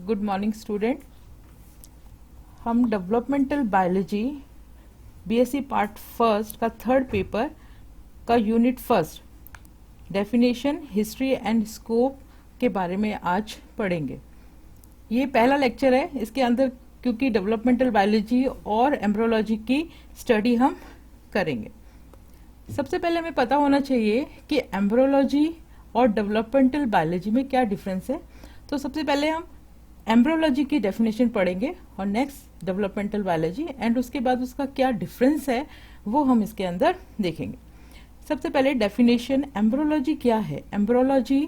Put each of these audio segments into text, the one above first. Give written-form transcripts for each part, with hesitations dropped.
Good morning student. हम developmental biology BSc part first का third paper का unit first definition, history and scope के बारे में आज पढ़ेंगे। ये पहला लेक्चर है इसके अंदर, क्योंकि डेवलपमेंटल बायोलॉजी और एम्ब्रियोलॉजी की स्टडी हम करेंगे। सबसे पहले हमें पता होना चाहिए कि एम्ब्रियोलॉजी और डेवलपमेंटल बायोलॉजी में क्या डिफरेंस है। तो सबसे पहले हम एम्ब्रियोलॉजी की डेफिनेशन पढ़ेंगे और नेक्स्ट डेवलपमेंटल बायोलॉजी, एंड उसके बाद उसका क्या डिफरेंस है वो हम इसके अंदर देखेंगे। सबसे पहले डेफिनेशन, एम्ब्रियोलॉजी क्या है। एम्ब्रियोलॉजी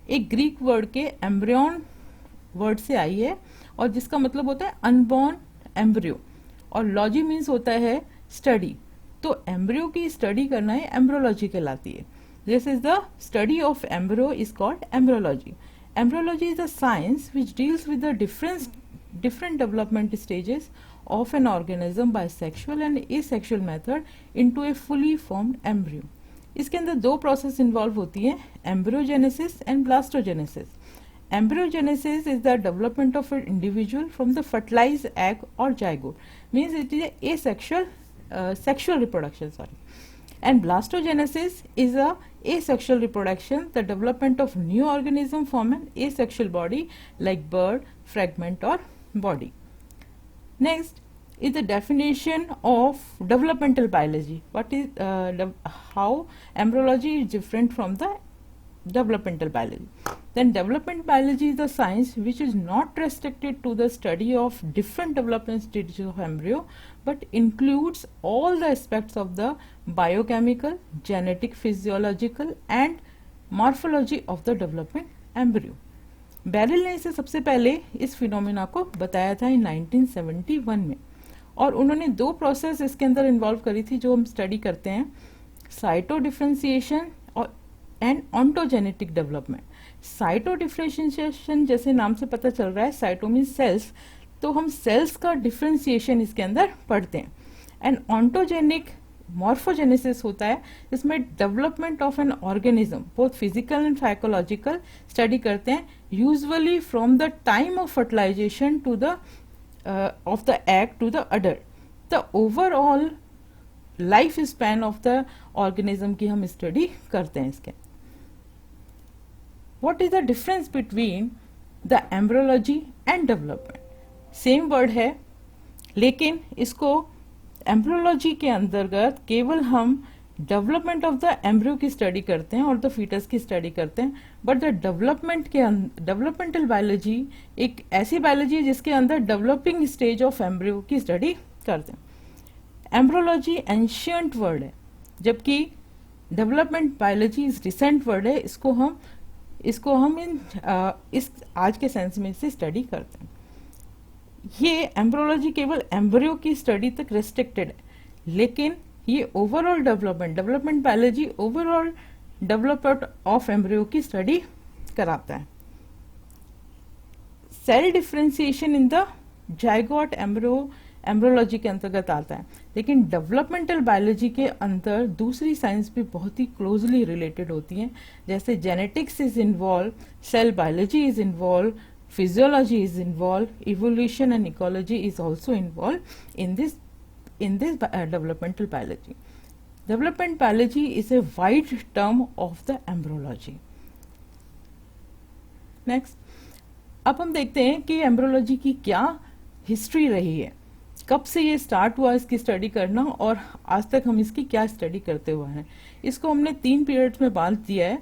एक ग्रीक वर्ड के एम्ब्रियन वर्ड से आई है और जिसका मतलब होता है अनबॉर्न एम्ब्रियो, और लॉजी मीन्स होता है स्टडी। तो एम्ब्रियो की स्टडी करना है एम्ब्रियोलॉजी कहलाती है। This is the study of embryo is called embryology. Embryology is a science which deals with the different development stages of an organism by sexual and asexual method into a fully formed embryo. इसके अंदर दो process involve होती हैं, embryogenesis and blastogenesis. Embryogenesis is the development of an individual from the fertilized egg or zygote, means it is a asexual sexual reproduction, and blastogenesis is a asexual reproduction, the development of new organism from an asexual body like bird, fragment or body. Next is the definition of developmental biology. What is how embryology is different from the developmental biology. Then development biology is the science which is not restricted to the study of different development stages of embryo, but includes all the aspects of the biochemical, genetic, physiological and morphology of the developing embryo. Beryl ने इसे सबसे पहले इस phenomena को बताया था इन 1971 में, और उन्होंने दो प्रोसेस इसके अंदर इन्वॉल्व करी थी जो हम स्टडी करते हैं, साइटो डिफरेंशिएशन और एंड ऑन्टोजेनेटिक डेवलपमेंट। साइटो डिफरेंशिएशन जैसे नाम से पता चल रहा है, साइटो मीन सेल्स, तो हम सेल्स का डिफरेंशिएशन इसके अंदर पढ़ते हैं। एंड ऑन्टोजेनिक मॉर्फोजेनेसिस होता है, इसमें development of an organism both physical and psychological study करते हैं, usually from the time of fertilization to the of the egg to the adult. The overall life span of the organism की हम study करते हैं इसके। What is the difference between the embryology and development? Same word है, लेकिन इसको embryology के अंतर्गत केवल हम डेवलपमेंट ऑफ द एम्ब्रियो की स्टडी करते हैं और द फीटस की स्टडी करते हैं, बट द डेवलपमेंटल बायोलॉजी एक ऐसी बायोलॉजी है जिसके अंदर डेवलपिंग स्टेज ऑफ एम्ब्रियो की स्टडी करते हैं। एम्ब्रियोलॉजी एंशियंट वर्ड है, जबकि development biology is recent word है। इसको हम इस आज के सेंस में से स्टडी करते हैं। ये एम्ब्रियोलॉजी केवल एम्ब्रियो की स्टडी तक रेस्ट्रिक्टेड है, लेकिन ये overall development biology overall development of embryo की स्टडी कराता है। Cell differentiation in the zygote embryology के अंतर्गत आता है, लेकिन डेवलपमेंटल बायोलॉजी के अंदर दूसरी साइंस भी बहुत ही क्लोजली रिलेटेड होती हैं, जैसे genetics is involve, cell biology is involve, physiology is involve, evolution and ecology is also involve in this developmental biology. Development biology is a wide term of the embryology. Next, अब हम देखते हैं कि embryology की क्या history रही है, कब से ये स्टार्ट हुआ इसकी स्टडी करना और आज तक हम इसकी क्या स्टडी करते हुए हैं। इसको हमने 3 पीरियड्स में बांट दिया है।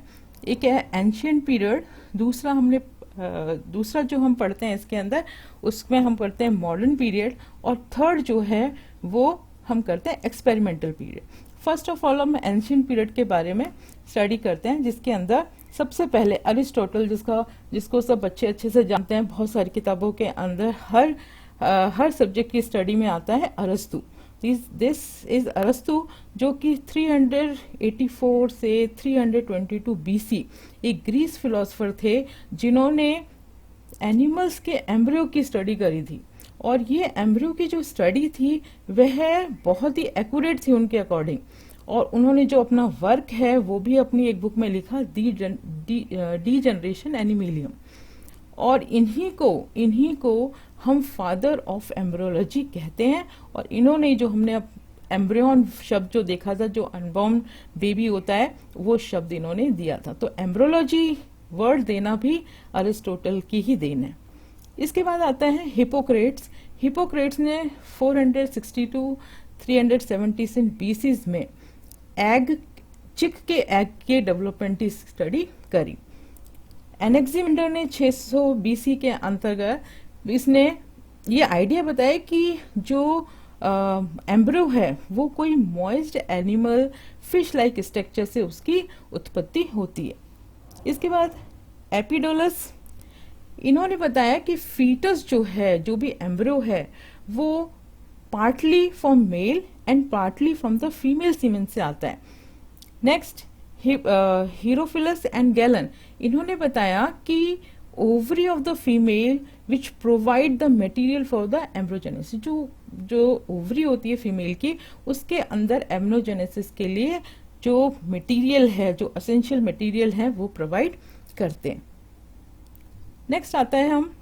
एक है एंशियंट पीरियड, दूसरा जो हम पढ़ते हैं इसके अंदर उसमें हम पढ़ते हैं मॉडर्न पीरियड, और थर्ड जो है वो हम करते हैं experimental period. First of all हम एंशियंट पीरियड के बारे में स्टडी करते हैं, जिसके अंदर सबसे पहले अरिस्टोटल, जिसको सब बच्चे अच्छे से जानते हैं, बहुत सारी किताबों के अंदर हर सब्जेक्ट की स्टडी में आता है, अरस्तु। दिस इज अरस्तु, जो कि 384 से 322 बीसी एक ग्रीस फिलोसफर थे, जिन्होंने एनिमल्स के एम्ब्रियो की स्टडी करी थी, और ये एम्ब्रियो की जो स्टडी थी वह बहुत ही एक्यूरेट थी उनके अकॉर्डिंग, और उन्होंने जो अपना वर्क है वो भी अपनी एक बुक में लिखा, डी जनरेशन एनिमिलियम। और इन्हीं को हम फादर ऑफ एम्ब्रियोलॉजी कहते हैं। और इन्होंने जो हमने एम्ब्रियन शब्द जो देखा था, जो अनबॉर्न बेबी होता है, वो शब्द इन्होंने दिया था। तो एम्ब्रियोलॉजी वर्ड देना भी अरिस्टोटल की ही देन है। इसके बाद आता है हिपोक्रेट्स। हिपोक्रेट्स ने 462 370 बीसी में चिक के एग के डेवलपमेंट की स्टडी करी। एनेक्सिमेंडर ने 600 बीसी के अंतर्गत इसने ये आइडिया बताया कि जो एम्ब्रियो है वो कोई moist animal fish like structure से उसकी उत्पत्ति होती है। इसके बाद एपिडोलस, इन्होंने बताया कि फीटस जो है, जो भी एम्ब्रियो है, वो partly from male and partly from the female semen से आता है। नेक्स्ट हीरोफिलस एंड गैलन, इन्होंने बताया कि ovary of the female which provide the material for the embryogenesis, जो ओवरी होती है फीमेल की, उसके अंदर एम्ब्रियोजेनेसिस के लिए जो मटेरियल है, जो एसेंशियल मटेरियल है, वो प्रोवाइड करते हैं। नेक्स्ट आता है हम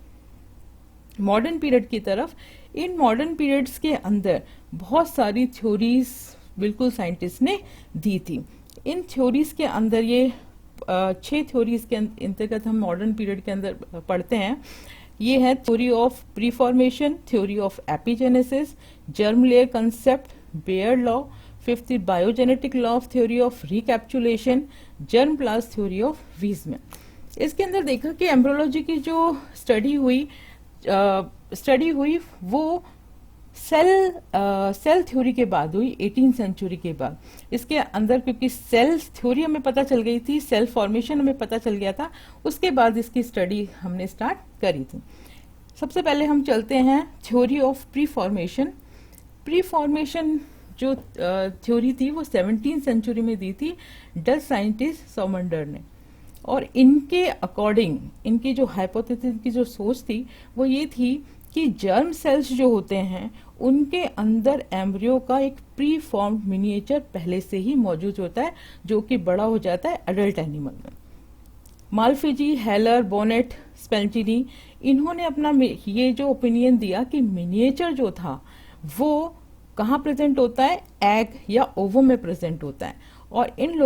मॉडर्न पीरियड की तरफ। इन मॉडर्न पीरियड्स के अंदर बहुत सारी थ्योरीज बिल्कुल साइंटिस्ट ने दी थी। इन थ्योरीज के अंदर ये 6 थ्योरीज के अंतर्गत हम मॉडर्न पीरियड के अंदर पढ़ते हैं। ये है theory of preformation, theory of epigenesis, germ layer concept, Baer law, fifth biogenetic law of theory of recapitulation, germ plasm theory of Weismann. इसके अंदर देखा कि एम्ब्रियोलॉजी की जो स्टडी हुई वो सेल थ्योरी के बाद हुई, 18th सेंचुरी के बाद। इसके अंदर क्योंकि सेल थ्योरी हमें पता चल गई थी, सेल फॉर्मेशन हमें पता चल गया था, उसके बाद इसकी स्टडी हमने स्टार्ट करी थी। सबसे पहले हम चलते हैं थ्योरी ऑफ प्रीफॉर्मेशन। प्रीफॉर्मेशन जो थ्योरी थी वो 17th सेंचुरी में दी थी डच साइंटिस्ट सोमंडर ने। और इनके अकॉर्डिंग, इनकी जो हाइपोथेसिस की जो सोच थी वो ये थी कि जर्म सेल्स जो होते हैं उनके अंदर एम्ब्रियो का एक प्री फॉर्म्ड मिनिएचर पहले से ही मौजूद होता है, जो कि बड़ा हो जाता है एडल्ट एनिमल में। माल्फिजी, हेलर, बोनेट, स्पेल्चिनी, इन्होंने अपना ये जो ओपिनियन दिया कि मिनिएचर जो था वो कहाँ प्रेजेंट होता है, एग या ओवम में प्रेजेंट होता है। और इन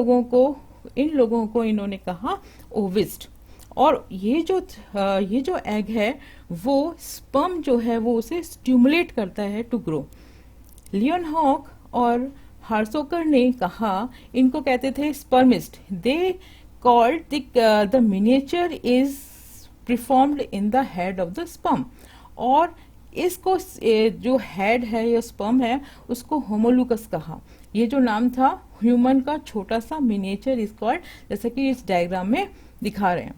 लोगों को इन्होंने कहा ओविस्ट। और ये जो एग है वो स्पर्म जो है वो उसे स्टिमुलेट करता है टू ग्रो। लियोनहॉक और हार्सोकर ने कहा, इनको कहते थे spermist, they called the miniature is preformed in the head of the sperm. और इसको जो हेड है या स्पर्म है उसको होमोलुकस कहा। ये जो नाम था ह्यूमन का छोटा सा मिनिएचर इज कॉल्ड, जैसा कि इस डायग्राम में दिखा रहे हैं।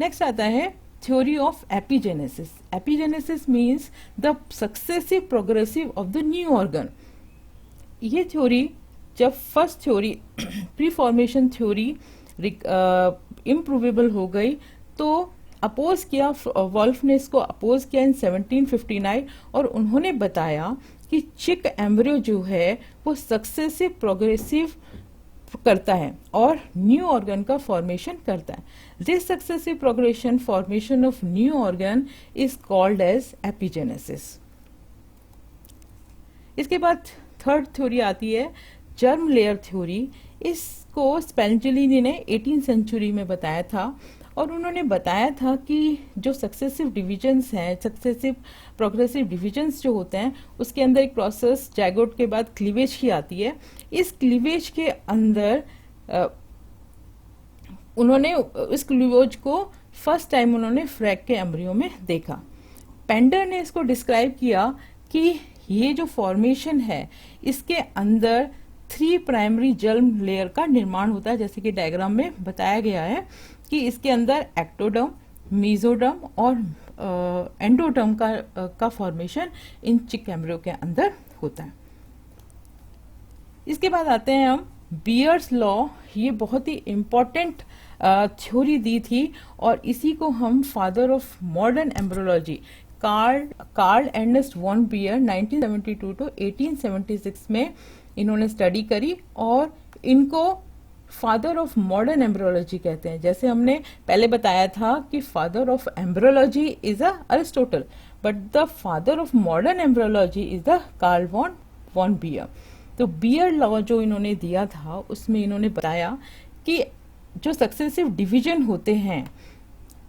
नेक्स्ट आता है theory of epigenesis. Epigenesis means the successive progressive of the new organ. ये थ्योरी, जब first theory preformation theory improvable हो गई तो अपोज किया, वॉल्फ ने इसको अपोज किया इन 1759। और उन्होंने बताया कि चिक एम्ब्रियो जो है वो सक्सेसिव प्रोग्रेसिव करता है और न्यू ऑर्गन का फॉर्मेशन करता है। This successive progression formation of new organ is called as epigenesis. इसके बाद थर्ड थ्योरी आती है जर्म लेयर थ्योरी। इसको स्पेल्चिनी ने 18th सेंचुरी में बताया था। और उन्होंने बताया था कि जो सक्सेसिव डिविजन्स हैं, सक्सेसिव प्रोग्रेसिव डिविजन्स जो होते हैं, उसके अंदर एक प्रोसेस जाइगोट के बाद क्लीवेज की आती है। इस क्लीवेज के अंदर उन्होंने इस क्लीवेज को फर्स्ट टाइम उन्होंने फ्रैग के एम्ब्रियो में देखा। पेंडर ने इसको डिस्क्राइब किया कि ये जो फॉर्मेशन है इसके अंदर 3 प्राइमरी जर्म लेयर का निर्माण होता है, जैसे कि डायग्राम में बताया गया है कि इसके अंदर एक्टोडर्म, मीजोडर्म और एंडोडर्म का फॉर्मेशन इन चिक एम्ब्रियो के अंदर होता है। इसके बाद आते हैं हम बियर्स लॉ। ये बहुत ही इम्पोर्टेंट थ्योरी दी थी और इसी को हम father of modern embryology Karl Ernst von Baer 1972 to 1876 में इन्होंने स्टडी करी और इनको फादर ऑफ मॉडर्न एम्ब्रियोलॉजी कहते हैं। जैसे हमने पहले बताया था कि father of embryology is Aristotle, but the father of modern embryology is the Karl von Baer. तो बियर लॉ जो इन्होंने दिया था उसमें इन्होंने बताया कि जो सक्सेसिव डिवीजन होते हैं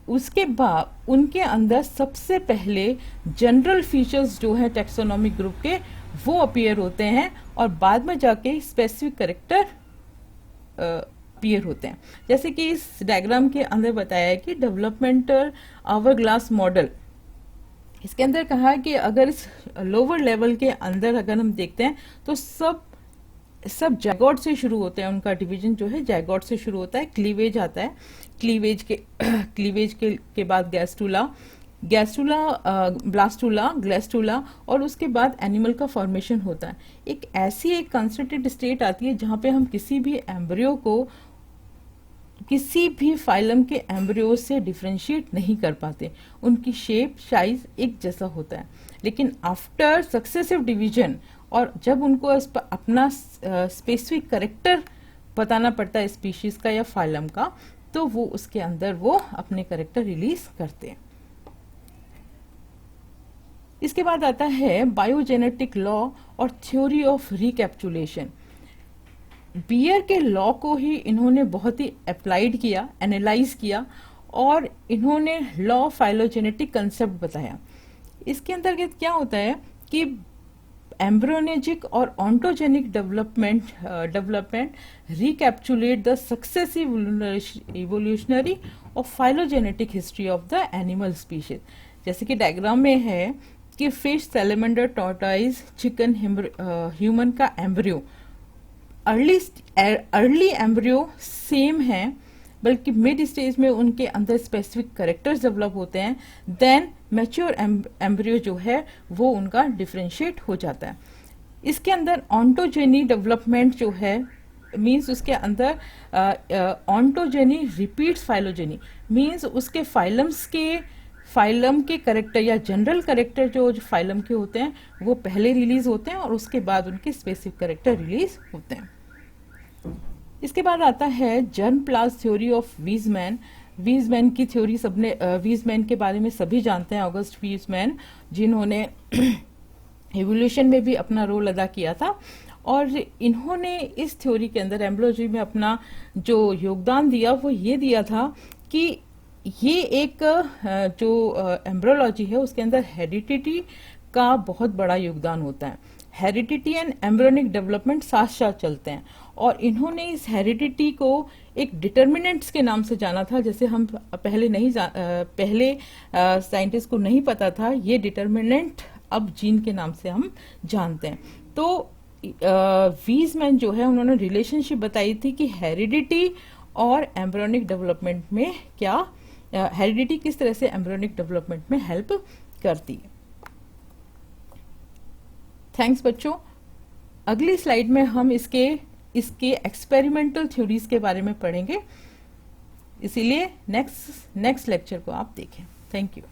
उसके बाद उनके अंदर सबसे पहले जनरल फीचर्स जो है टैक्सोनॉमिक ग्रुप के वो अपीयर होते हैं और बाद में जाके स्पेसिफिक कैरेक्टर अपीयर होते हैं। जैसे कि इस डायग्राम के अंदर बताया है कि डेवलपमेंटल आवर ग्लास मॉडल, इसके अंदर कहा है कि अगर इस लोअर लेवल के अंदर अगर हम देखते हैं तो सब जायगोट से शुरू होते हैं। उनका डिवीजन जो है जायगोट से शुरू होता है, क्लीवेज आता है, क्लीवेज के बाद गैस्टूला, ब्लास्टूला, ग्लेस्टूला और उसके बाद एनिमल का फॉर्मेशन होता है। एक ऐसी एक कंस्ट्रक्टेड स्टेट आती है जहां पे हम किसी भी एम्ब्रियो को किसी भी फाइलम के एम्ब्रियो से डिफरेंशिएट नहीं कर पाते, उनकी शेप साइज एक जैसा होता है। लेकिन आफ्टर सक्सेसिव डिवीजन और जब उनको अपना स्पेसिफिक कैरेक्टर बताना पड़ता है स्पीशीज का या फाइलम का, तो वो उसके अंदर वो अपने कैरेक्टर रिलीज करते हैं। इसके बाद आता है बायोजेनेटिक लॉ और थ्योरी ऑफ रिकैप्चुलेशन। बियर के लॉ को ही इन्होंने बहुत ही अप्लाइड किया, एनालाइज किया और इन्होंने लॉ फाइलोजेनेटिक कंसेप्ट बताया। इसके अंतर्गत क्या होता है कि एम्ब्रियोलॉजिक और ontogenic development recapitulate the successive evolutionary और phylogenetic history of the animal species. जैसे कि डायग्राम में है कि fish, salamander, tortoise, chicken, human का एम्ब्रियो, अर्ली एम्ब्रियो सेम है, बल्कि मिड स्टेज में उनके अंदर स्पेसिफिक कैरेक्टर्स डेवलप होते हैं। देन मैच्योर एम्ब्रियो जो है वो उनका डिफरेंशिएट हो जाता है। इसके अंदर ऑन्टोजेनी डेवलपमेंट जो है मीन्स उसके अंदर ऑन्टोजेनी रिपीट्स फाइलोजेनी, मीन्स उसके फाइलम के कैरेक्टर या जनरल कैरेक्टर जो फाइलम के होते हैं वो पहले रिलीज होते हैं और उसके बाद उनके स्पेसिफिक कैरेक्टर रिलीज होते हैं। इसके बाद आता है germ plasm theory of Weissman. Weissman की थ्योरी सबने वीजमैन के बारे में सभी जानते हैं, ऑगस्ट वीजमैन, जिन्होंने एवोल्यूशन में भी अपना रोल अदा किया था। और इन्होंने इस थ्योरी के अंदर एम्ब्रियोलॉजी में अपना जो योगदान दिया वो ये दिया था कि ये एक जो एम्ब्रियोलॉजी है उसके अंदर हेरिडिटी का बहुत बड़ा योगदान होता है। हेरिडिटी एंड एम्ब्रियोनिक डेवलपमेंट साथ साथ चलते हैं और इन्होंने इस हेरिडिटी को एक डिटर्मिनेंट्स के नाम से जाना था। जैसे हम पहले साइंटिस्ट को नहीं पता था, ये डिटर्मिनेंट अब जीन के नाम से हम जानते हैं। तो वीजमैन जो है उन्होंने रिलेशनशिप बताई थी कि हेरिडिटी और एम्ब्रियोनिक डेवलपमेंट में क्या, हेरिडिटी किस तरह से एम्ब्रियोनिक डेवलपमेंट में हेल्प करती है। थैंक्स बच्चों। अगली स्लाइड में हम इसके एक्सपेरिमेंटल थ्योरीज के बारे में पढ़ेंगे, इसीलिए नेक्स्ट लेक्चर को आप देखें। Thank you.